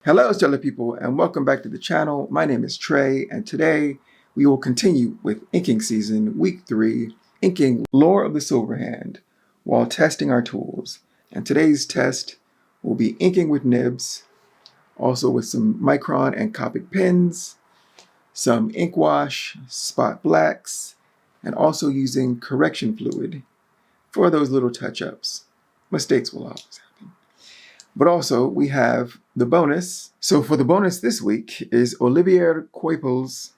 Hello, stellar people, and welcome back to the channel. My name is Trey, and today we will continue with inking season, week 3, inking Lore of the Silverhand, while testing our tools. And today's test will be inking with nibs, also with some Micron and Copic pens, some ink wash, spot blacks, and also using correction fluid for those little touch-ups. Mistakes will always happen. But also, we have the bonus. So for the bonus this week is Olivier Coipel's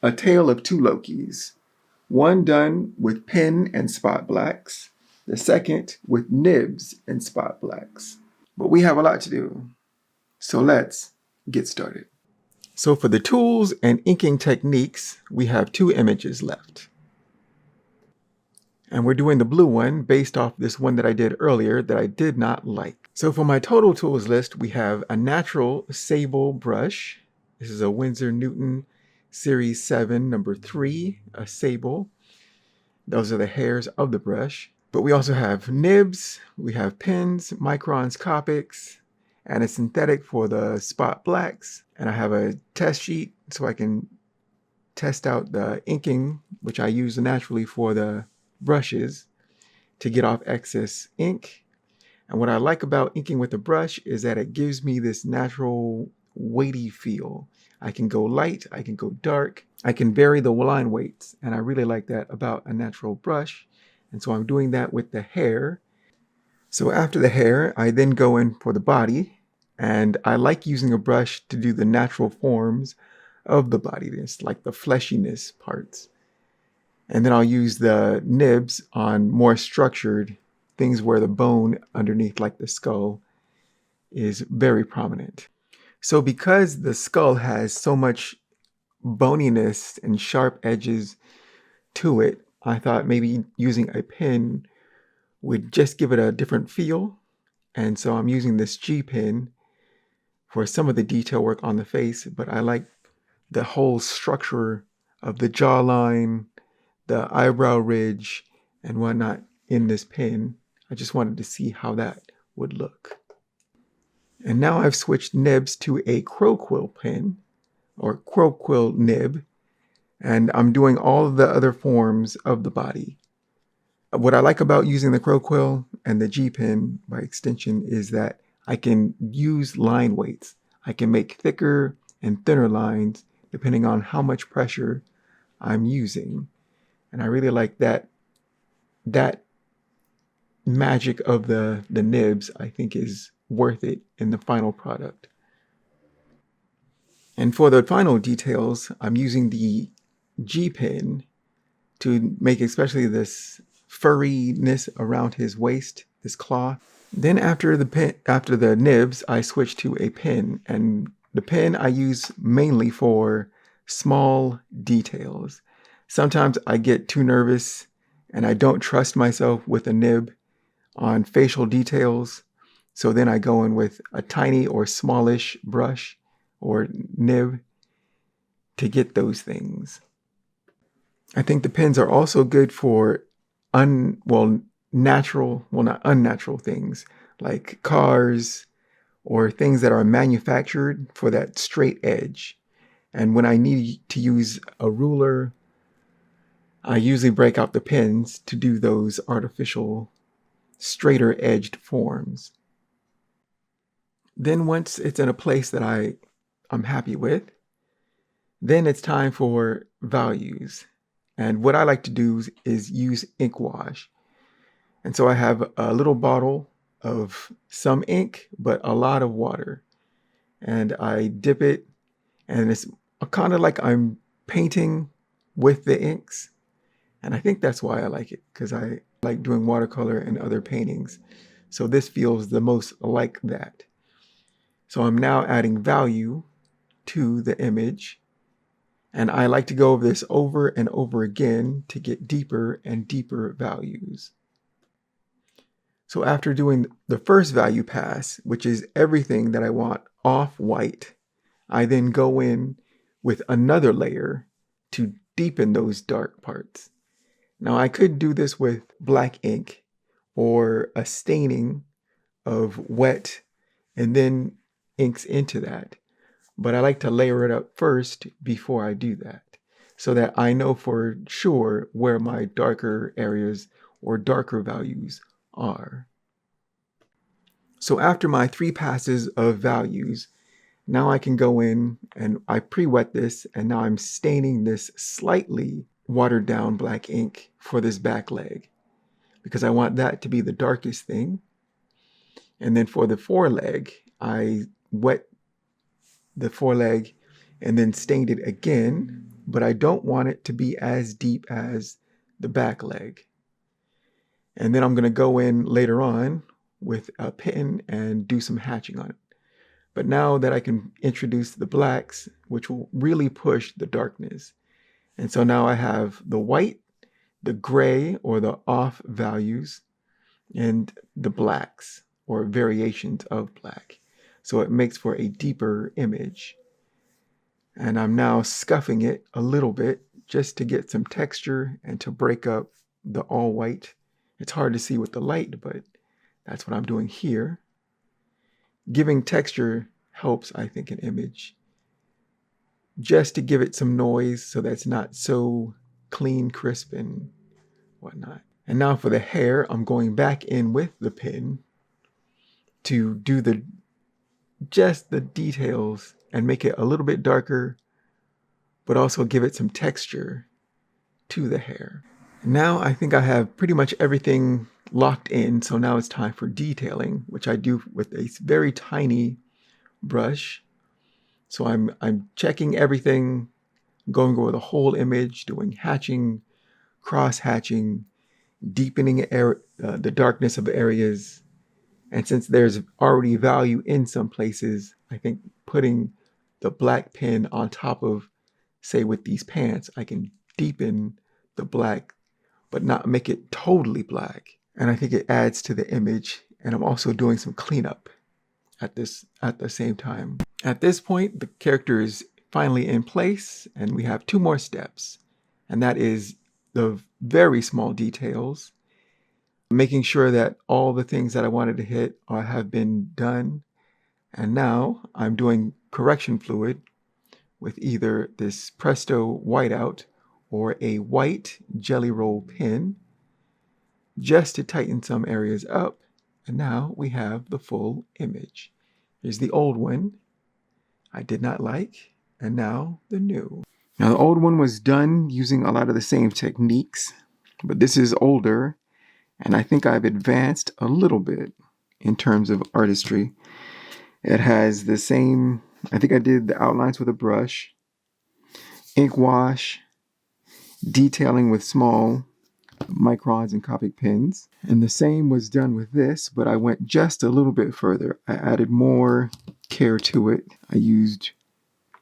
A Tale of Two Lokis. One done with pen and spot blacks. The second with nibs and spot blacks. But we have a lot to do. So let's get started. So for the tools and inking techniques, we have 2 images left. And we're doing the blue one based off this one that I did earlier that I did not like. So for my total tools list, we have a natural sable brush. This is a Winsor Newton Series 7, number 3, a sable. Those are the hairs of the brush. But we also have nibs, we have pens, Microns, Copics, and a synthetic for the spot blacks. And I have a test sheet so I can test out the inking, which I use naturally for the brushes to get off excess ink. And what I like about inking with a brush is that it gives me this natural weighty feel. I can go light, I can go dark, I can vary the line weights, and I really like that about a natural brush. And so I'm doing that with the hair. So after the hair, I then go in for the body, and I like using a brush to do the natural forms of the body, this like the fleshiness parts. And then I'll use the nibs on more structured things where the bone underneath, like the skull, is very prominent. So because the skull has so much boniness and sharp edges to it, I thought maybe using a pen would just give it a different feel. And so I'm using this GPen for some of the detail work on the face, but I like the whole structure of the jawline, the eyebrow ridge, and whatnot in this pen. I just wanted to see how that would look. And now I've switched nibs to a CrowQuill pen, or CrowQuill Nib, and I'm doing all of the other forms of the body. What I like about using the CrowQuill and the GPen by extension is that I can use line weights. I can make thicker and thinner lines depending on how much pressure I'm using. And I really like that magic of the nibs, I think, is worth it in the final product. And for the final details, I'm using the GPen to make especially this furriness around his waist, this cloth. Then after the nibs, I switch to a pen, and the pen I use mainly for small details. Sometimes I get too nervous and I don't trust myself with a nib on facial details. So then I go in with a tiny or smallish brush or nib to get those things. I think the pens are also good for not unnatural things like cars or things that are manufactured for that straight edge. And when I need to use a ruler, I usually break out the pens to do those artificial straighter edged forms. Then once it's in a place that I'm happy with, then it's time for values. And what I like to do is use ink wash. And so I have a little bottle of some ink, but a lot of water. And I dip it, and it's kind of like I'm painting with the inks. And I think that's why I like it, because I like doing watercolor and other paintings. So this feels the most like that. So I'm now adding value to the image. And I like to go over this over and over again to get deeper and deeper values. So after doing the first value pass, which is everything that I want off white, I then go in with another layer to deepen those dark parts. Now I could do this with black ink or a staining of wet and then inks into that. But I like to layer it up first before I do that, so that I know for sure where my darker areas or darker values are. So after my 3 passes of values, now I can go in and I pre-wet this, and now I'm staining this slightly watered down black ink for this back leg, because I want that to be the darkest thing. And then for the foreleg, I wet the foreleg and then stained it again, but I don't want it to be as deep as the back leg. And then I'm going to go in later on with a pen and do some hatching on it. But now that I can introduce the blacks, which will really push the darkness. And so now I have the white, the gray or the off values, and the blacks or variations of black. So it makes for a deeper image. And I'm now scuffing it a little bit just to get some texture and to break up the all white. It's hard to see with the light, but that's what I'm doing here. Giving texture helps, I think, an image, just to give it some noise so that's not so clean, crisp, and whatnot. And now for the hair, I'm going back in with the pen to do just the details and make it a little bit darker, but also give it some texture to the hair. Now I think I have pretty much everything locked in, so now it's time for detailing, which I do with a very tiny brush. So I'm checking everything, going over the whole image, doing hatching, cross-hatching, deepening the darkness of areas. And since there's already value in some places, I think putting the black pen on top of, say with these pants, I can deepen the black, but not make it totally black. And I think it adds to the image. And I'm also doing some cleanup at the same time. At this point, the character is finally in place, and we have 2 more steps. And that is the very small details, making sure that all the things that I wanted to hit have been done. And now I'm doing correction fluid with either this Presto whiteout or a white JellyRoll pen, just to tighten some areas up. And now we have the full image. Here's the old one I did not like, and now the new. Now the old one was done using a lot of the same techniques, but this is older, and I think I've advanced a little bit in terms of artistry. It has the same, I think I did the outlines with a brush, ink wash, detailing with small Microns and Copic pens. And the same was done with this, but I went just a little bit further. I added more care to it. I used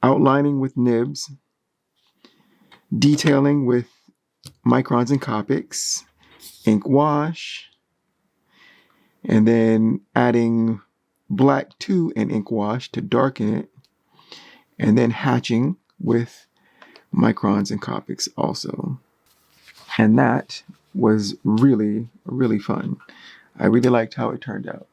outlining with nibs, detailing with Microns and Copics, ink wash, and then adding black to an ink wash to darken it, and then hatching with Microns and Copics also. And that was really, really fun. I really liked how it turned out.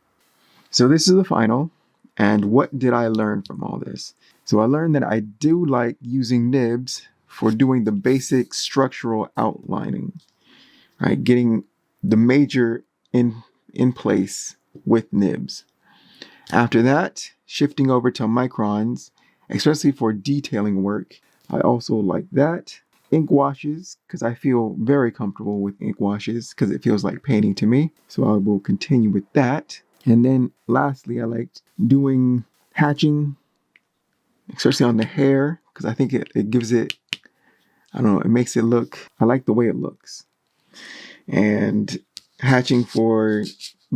So this is the final. And what did I learn from all this? So I learned that I do like using nibs for doing the basic structural outlining, right? Getting the major in place with nibs. After that, shifting over to Microns, especially for detailing work. I also like that. Ink washes, because I feel very comfortable with ink washes because it feels like painting to me. So I will continue with that. And then lastly, I liked doing hatching, especially on the hair, because I think it gives it, I don't know, it makes it look, I like the way it looks. And hatching for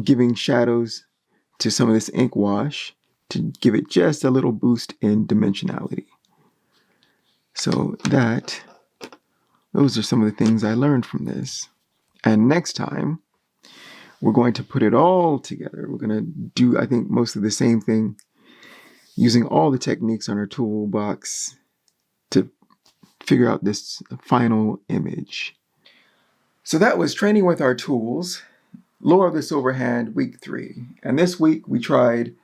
giving shadows to some of this ink wash to give it just a little boost in dimensionality. So those are some of the things I learned from this. And next time, we're going to put it all together. We're going to do, I think, most of the same thing, using all the techniques on our toolbox to figure out this final image. So that was training with our tools, Lore of the Silver Hand, week 3. And this week we tried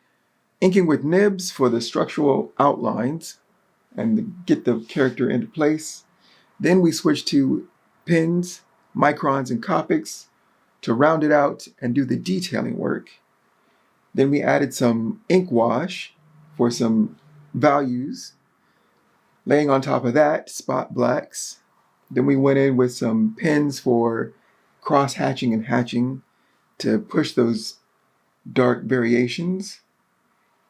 Inking with nibs for the structural outlines and get the character into place. Then we switch to pens, microns, and Copics to round it out and do the detailing work. Then we added some ink wash for some values. Laying on top of that, spot blacks. Then we went in with some pens for cross-hatching and hatching to push those dark variations.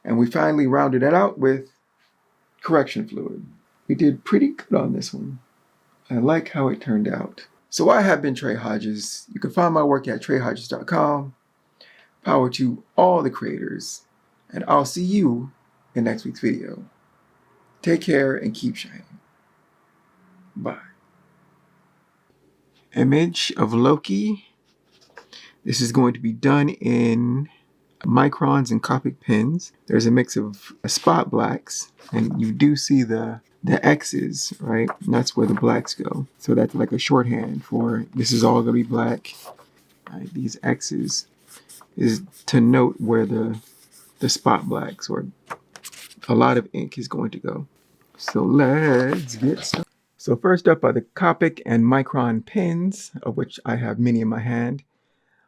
And we finally rounded it out with correction fluid. We did pretty good on this one. I like how it turned out. So I have been Trey Hodges. You can find my work at treyhodges.com. Power to all the creators. And I'll see you in next week's video. Take care and keep shining. Bye. Image of Loki. This is going to be done in microns and Copic pens. There's a mix of spot blacks, and you do see the X's, right? And that's where the blacks go. So that's like a shorthand for this is all gonna be black. Right? These X's is to note where the spot blacks or a lot of ink is going to go. So let's get started. So first up are the Copic and Micron pens, of which I have many in my hand.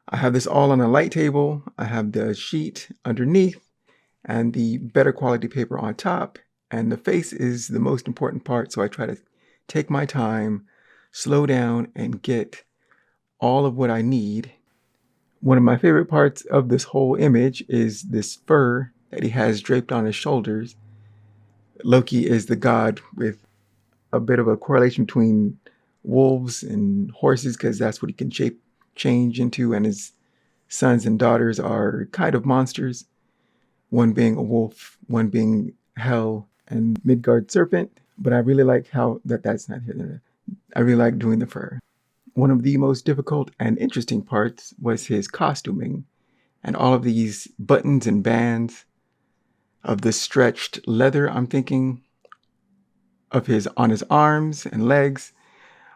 I have this all on a light table. I have the sheet underneath and the better quality paper on top. And the face is the most important part, so I try to take my time, slow down, and get all of what I need. One of my favorite parts of this whole image is this fur that he has draped on his shoulders. Loki is the god with a bit of a correlation between wolves and horses because that's what he can change into, and his sons and daughters are kind of monsters, one being a wolf, one being Hell and Midgard serpent. But I really like how that's not here. I really like doing the fur. One of the most difficult and interesting parts was his costuming and all of these buttons and bands of the stretched leather. I'm thinking of on his arms and legs,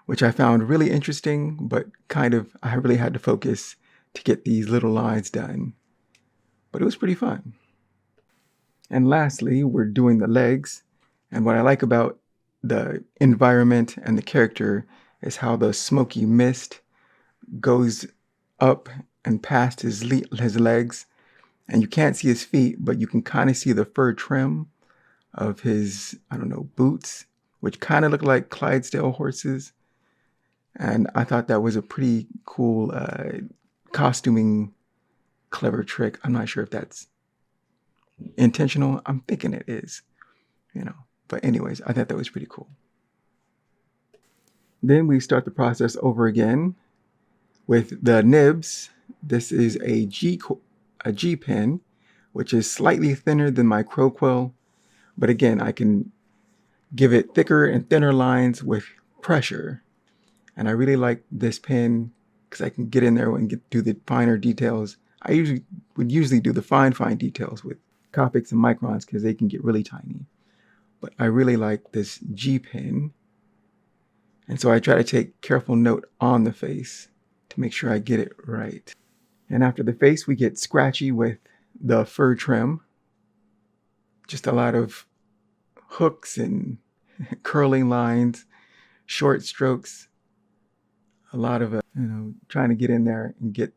which I found really interesting, but I really had to focus to get these little lines done. But it was pretty fun. And lastly, we're doing the legs. And what I like about the environment and the character is how the smoky mist goes up and past his legs. And you can't see his feet, but you can kind of see the fur trim of his, boots, which kind of look like Clydesdale horses. And I thought that was a pretty cool costuming, clever trick. I'm not sure if that's intentional. I'm thinking it is, But anyways, I thought that was pretty cool. Then we start the process over again with the nibs. This is a GPen, which is slightly thinner than my CrowQuill. But again, I can give it thicker and thinner lines with pressure. And I really like this pen because I can get in there and do the finer details. I would usually do the fine details with Copics and Microns because they can get really tiny. But I really like this GPen. And so I try to take careful note on the face to make sure I get it right. And after the face, we get scratchy with the fur trim. Just a lot of hooks and curling lines, short strokes. A lot of, trying to get in there and get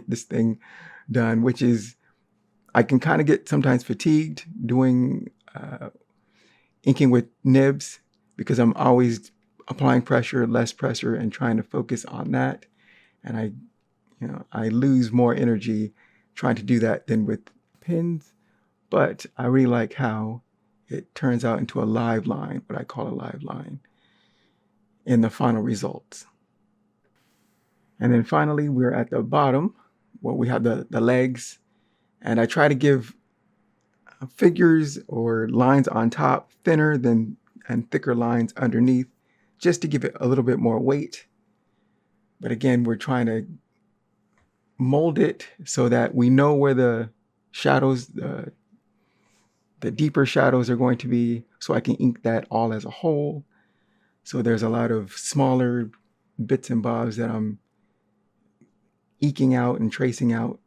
this thing done, which is, I can kind of get sometimes fatigued doing inking with nibs because I'm always applying pressure, less pressure, and trying to focus on that. And I lose more energy trying to do that than with pens. But I really like how it turns out into a live line, what I call a live line, in the final results. And then finally, we're at the bottom where we have the legs. And I try to give figures or lines on top thinner and thicker lines underneath, just to give it a little bit more weight. But again, we're trying to mold it so that we know where the shadows, the deeper shadows are going to be, so I can ink that all as a whole. So there's a lot of smaller bits and bobs that I'm eking out and tracing out.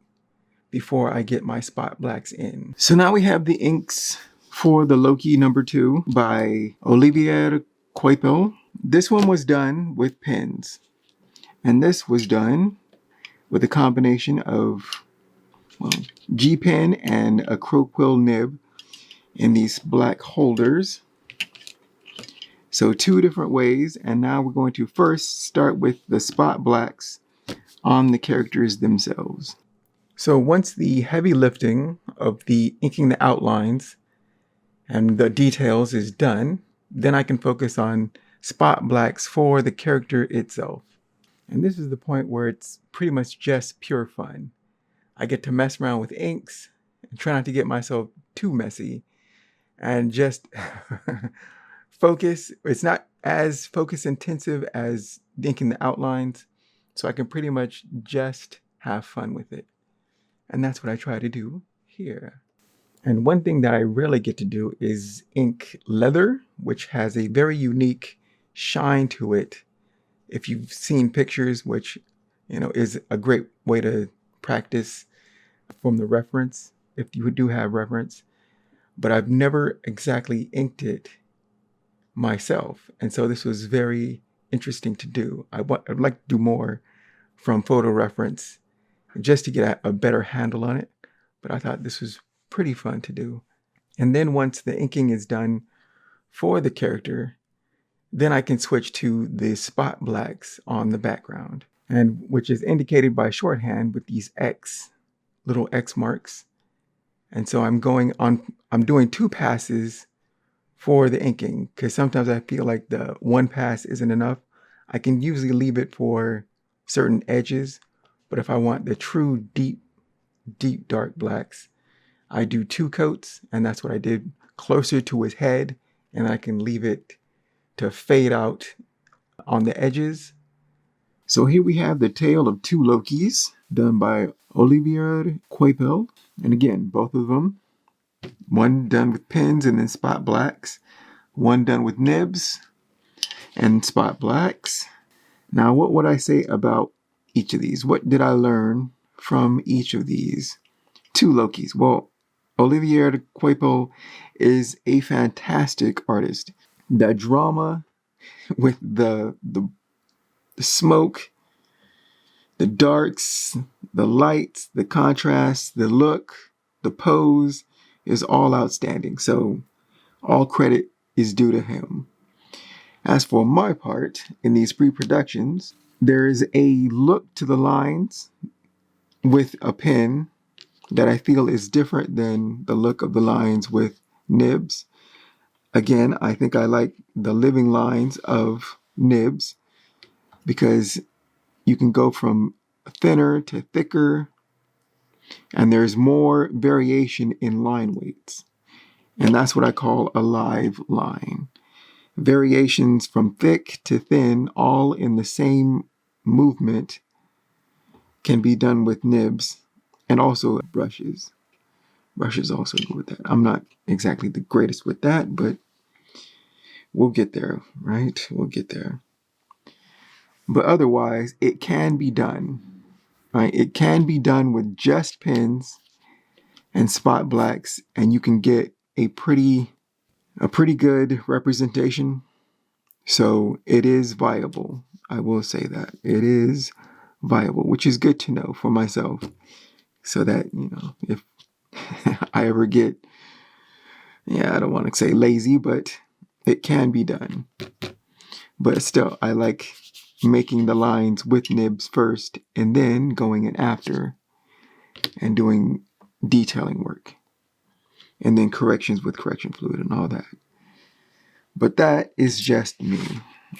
before I get my spot blacks in. So now we have the inks for the Loki #2 by Olivier CrowQuill. This one was done with pens, and this was done with a combination of, well, GPen and a CrowQuill Nib in these black holders. So 2 different ways, and now we're going to first start with the spot blacks on the characters themselves. So once the heavy lifting of the inking the outlines and the details is done, then I can focus on spot blacks for the character itself. And this is the point where it's pretty much just pure fun. I get to mess around with inks and try not to get myself too messy and just focus. It's not as focus intensive as inking the outlines, so I can pretty much just have fun with it. And that's what I try to do here. And one thing that I rarely get to do is ink leather, which has a very unique shine to it. If you've seen pictures, which, you know, is a great way to practice from the reference, if you do have reference. But I've never exactly inked it myself. And so this was very interesting to do. I'd like to do more from photo reference just to get a better handle on it. But I thought this was pretty fun to do. And then once the inking is done for the character, then I can switch to the spot blacks on the background, and which is indicated by shorthand with these little X marks. And so I'm doing 2 passes for the inking, because sometimes I feel like the 1 pass isn't enough. I can usually leave it for certain edges, but if I want the true deep dark blacks, I do 2 coats, and that's what I did closer to his head, and I can leave it to fade out on the edges. So here we have the tale of 2 Lokis done by Olivier CrowQuill. And again, both of them, one done with pens and then spot blacks, one done with nibs and spot blacks. Now, what would I say about each of these? What did I learn from each of these 2 Lokis? Well, Olivier CrowQuill is a fantastic artist. The drama with the smoke, the darks, the lights, the contrast, the look, the pose is all outstanding. So all credit is due to him. As for my part, in these pre-productions, there is a look to the lines with a pen that I feel is different than the look of the lines with nibs. Again, I think I like the living lines of nibs because you can go from thinner to thicker, and there's more variation in line weights. And that's what I call a live line. Variations from thick to thin, all in the same movement, can be done with nibs and also brushes. Brushes also go with that. I'm not exactly the greatest with that, but we'll get there, right? We'll get there. But otherwise, it can be done, right? It can be done with just pens and spot blacks, and you can get a pretty good representation. So it is viable. I will say that it is viable, which is good to know for myself, so that, you know, if I ever get, I don't want to say lazy, but it can be done. But still, I like making the lines with nibs first and then going in after and doing detailing work and then corrections with correction fluid and all that. But that is just me.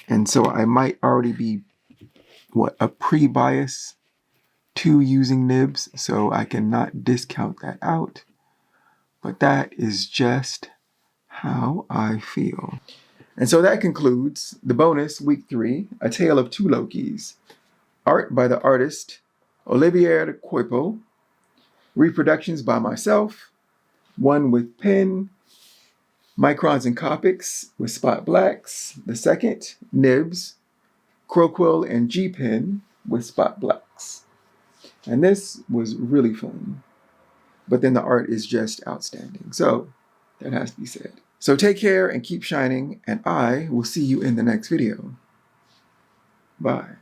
And so I might already be a pre-bias to using nibs, so I cannot discount that out. But that is just how I feel. And so that concludes the bonus week 3, A Tale of 2 Lokis. Art by the artist Olivier CrowQuill. Reproductions by myself, one with pen, Microns and Copics with spot blacks. The second, nibs, CrowQuill and GPen with spot blacks. And this was really fun. but then the art is just outstanding. So that has to be said. So take care and keep shining, and I will see you in the next video. Bye.